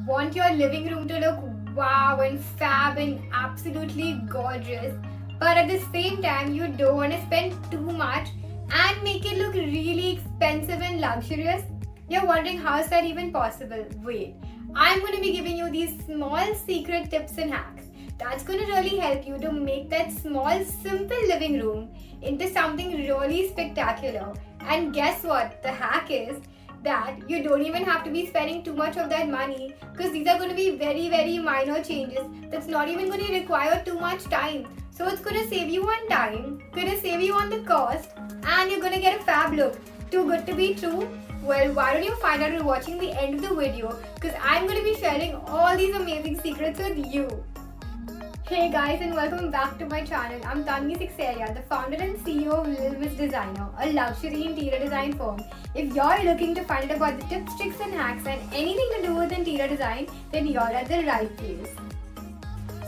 want your living room to look wow and fab and absolutely gorgeous, but at the same time you don't want to spend too much and make it look really expensive and luxurious? You're wondering how is that even possible? Wait, I'm going to be giving you these small secret tips and hacks that's going to really help you to make that small simple living room into something really spectacular. And guess what? The hack is that you don't even have to be spending too much of that money, because these are going to be very minor changes that's not even going to require too much time. So it's going to save you on time, going to save you on the cost, and you're going to get a fab look. Too good to be true? Well, why don't you find out by watching the end of the video, because I'm going to be sharing all these amazing secrets with you. Hey guys, and welcome back to my channel. I'm Tanvi Sikseria, the founder and CEO of Little Miss Designer, a luxury interior design firm. If you're looking to find out about the tips, tricks and hacks and anything to do with interior design, then you're at the right place.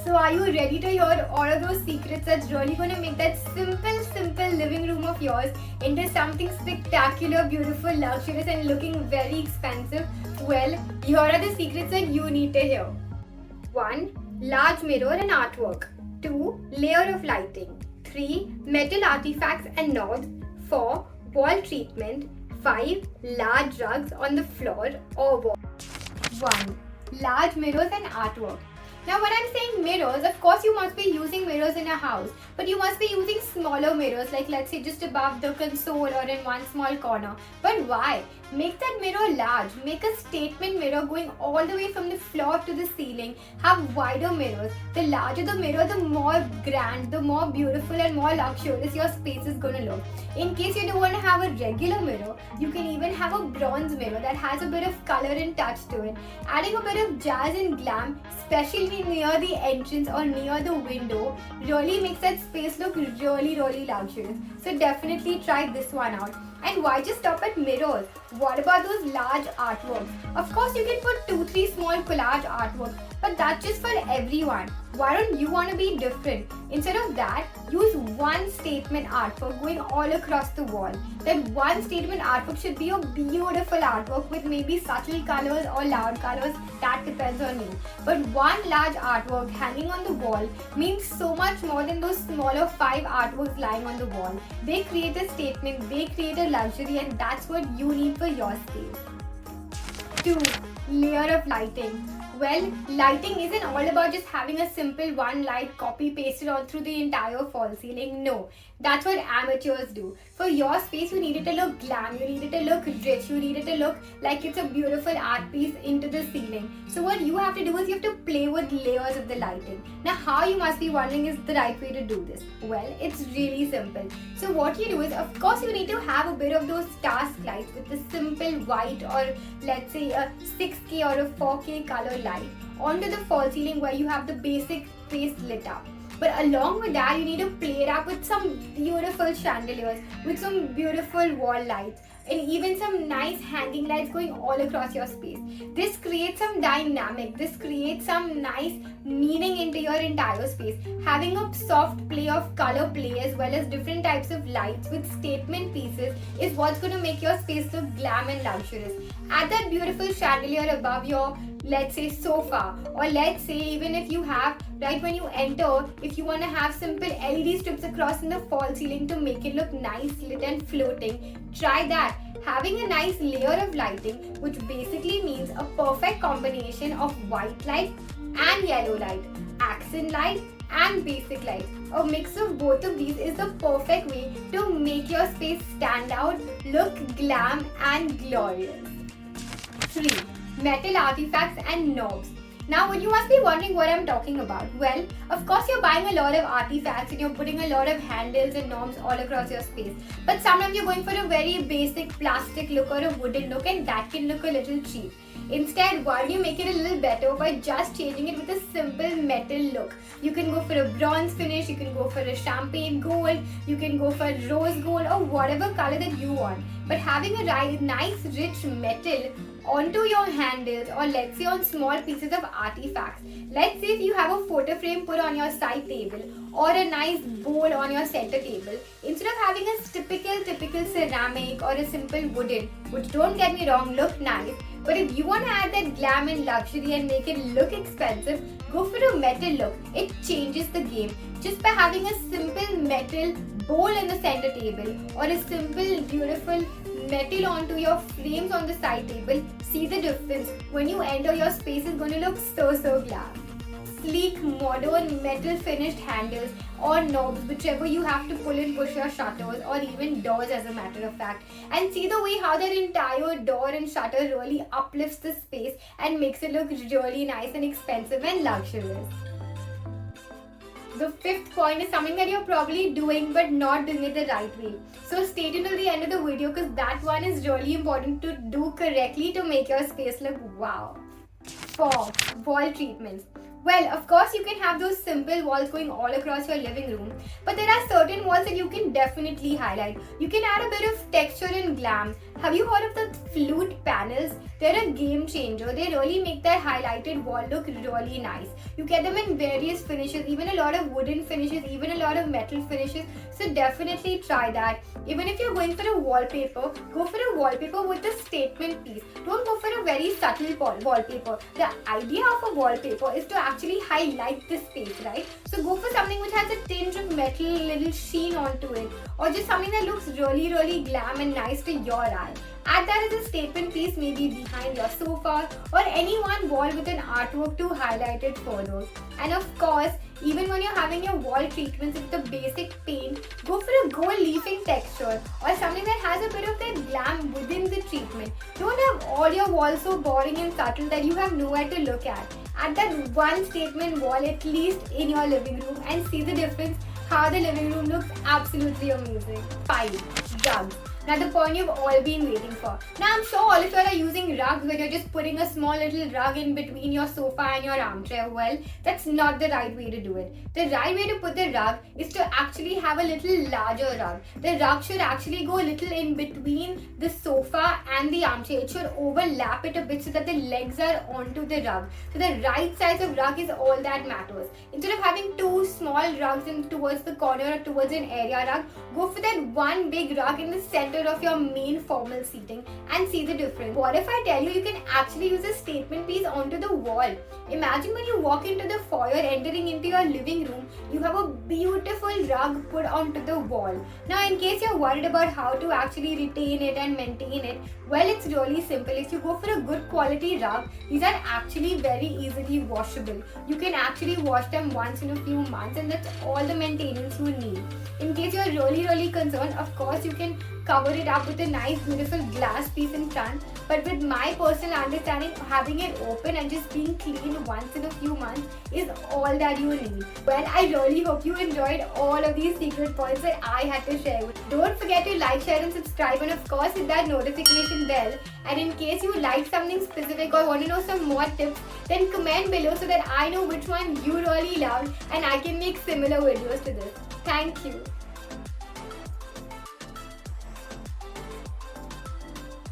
So are you ready to hear all of those secrets that's really going to make that simple living room of yours into something spectacular, beautiful, luxurious and looking very expensive? Well, here are the secrets that you need to hear. 1. Large mirror and artwork. 2. Layer of lighting. 3. Metal artifacts and knobs. 4. Wall treatment. 5. Large rugs on the floor or wall. 1. Large mirrors and artwork. Now when I'm saying mirrors, of course you must be using mirrors in your house, but you must be using smaller mirrors, like let's say just above the console or in one small corner. But why? Make that mirror large. Make a statement mirror going all the way from the floor to the ceiling. Have wider mirrors. The larger the mirror, the more grand, the more beautiful and more luxurious your space is going to look. In case you don't want to have a regular mirror, you can even have a bronze mirror that has a bit of color and touch to it. Adding a bit of jazz and glam, especially near the entrance or near the window, really makes that space look really luxurious. So definitely try this one out. And why just stop at mirrors? What about those large artworks? Of course you can put 2-3 small collage artworks, but that's just for everyone. Why don't you want to be different? Instead of that, use one statement artwork going all across the wall. That one statement artwork should be a beautiful artwork with maybe subtle colors or loud colors, that depends on you. But one large artwork hanging on the wall means so much more than those smaller 5 artworks lying on the wall. They create a statement, they create a luxury, and that's what you need for your space. 2. Layer of lighting. Well, lighting isn't all about just having a simple one light copy pasted all through the entire false ceiling. No, that's what amateurs do. For your space, you need it to look glam, you need it to look rich, you need it to look like it's a beautiful art piece into the ceiling. So what you have to do is you have to play with layers of the lighting. Now how, you must be wondering, is the right way to do this? Well, it's really simple. So what you do is, of course you need to have a bit of those task lights with the simple white or let's say a 6K or a 4K color light onto the false ceiling where you have the basic space lit up. But along with that, you need to play it up with some beautiful chandeliers, with some beautiful wall lights, and even some nice hanging lights going all across your space. This creates some dynamic, this creates some nice meaning into your entire space. Having a soft play of color play as well as different types of lights with statement pieces is what's going to make your space look glam and luxurious. Add that beautiful chandelier above your, let's say, sofa, or let's say even if you have, right when you enter, if you want to have simple LED strips across in the false ceiling to make it look nice, lit and floating, try that. Having a nice layer of lighting, which basically means a perfect combination of white light and yellow light, accent light and basic light. A mix of both of these is the perfect way to make your space stand out, look glam and glorious. 3. Metal artifacts and knobs. Now you must be wondering what I'm talking about. Well, of course you're buying a lot of artifacts and you're putting a lot of handles and knobs all across your space. But sometimes you're going for a very basic plastic look or a wooden look, and that can look a little cheap. Instead, why don't you make it a little better by just changing it with a simple metal look? You can go for a bronze finish, you can go for a champagne gold, you can go for rose gold or whatever color that you want. But having a nice rich metal onto your handles, or let's say on small pieces of artifacts. Let's say if you have a photo frame put on your side table or a nice bowl on your center table, instead of having a typical ceramic or a simple wooden, which don't get me wrong, look nice, but if you want to add that glam and luxury and make it look expensive, go for a metal look. It changes the game. Just by having a simple metal bowl in the center table or a simple beautiful metal onto your frames on the side table, see the difference. When you enter, your space is going to look so glam. Sleek, modern, metal finished handles or knobs, whichever you have to pull and push your shutters or even doors as a matter of fact. And see the way how that entire door and shutter really uplifts the space and makes it look really nice and expensive and luxurious. The fifth point is something that you're probably doing but not doing it the right way. So stay tuned till the end of the video because that one is really important to do correctly to make your space look wow. 4. Wall treatments. Well, of course you can have those simple walls going all across your living room, but there are certain walls that you can definitely highlight. You can add a bit of texture and glam. Have you heard of the flute panels? They're a game changer. They really make that highlighted wall look really nice. You get them in various finishes, even a lot of wooden finishes, even a lot of metal finishes. So definitely try that. Even if you're going for a wallpaper, go for a wallpaper with a statement piece. Don't go for a very subtle wallpaper. The idea of a wallpaper is to actually highlight the space, right? So go for something which has a tinge of metal, little sheen onto it, or just something that looks really glam and nice to your eye. Add that as a statement piece, maybe behind your sofa or any one wall with an artwork to highlight it further. And of course, even when you're having your wall treatments with the basic paint, go for a gold leafing texture or something that has a bit of that glam within the treatment. Don't have all your walls so boring and subtle that you have nowhere to look at. Add that one statement wall at least in your living room and see the difference, how the living room looks absolutely amazing. 5. Rugs. Now the point you've all been waiting for. Now I'm sure all of you are using rugs when you're just putting a small little rug in between your sofa and your armchair. Well, that's not the right way to do it. The right way to put the rug is to actually have a little larger rug. The rug should actually go a little in between the sofa and the armchair. It should overlap it a bit so that the legs are onto the rug. So the right size of rug is all that matters. Instead of having two small rugs in towards the corner or towards an area rug, go for that one big rug in the center of your main formal seating and see the difference. What if I tell you you can actually use a statement piece onto the wall? Imagine when you walk into the foyer entering into your living room, you have a beautiful rug put onto the wall. Now in case you're worried about how to actually retain it and maintain it, well, it's really simple. If you go for a good quality rug, these are actually very easily washable. You can actually wash them once in a few months and that's all the maintenance you need. In case you're really concerned, of course you can cover it up with a nice beautiful glass piece in front, but with my personal understanding, having it open and just being cleaned once in a few months is all that you need. Well, I really hope you enjoyed all of these secret points that I had to share with you. Don't forget to like, share and subscribe, and of course hit that notification bell. And in case you liked something specific or want to know some more tips, then comment below so that I know which one you really loved and I can make similar videos to this. Thank you.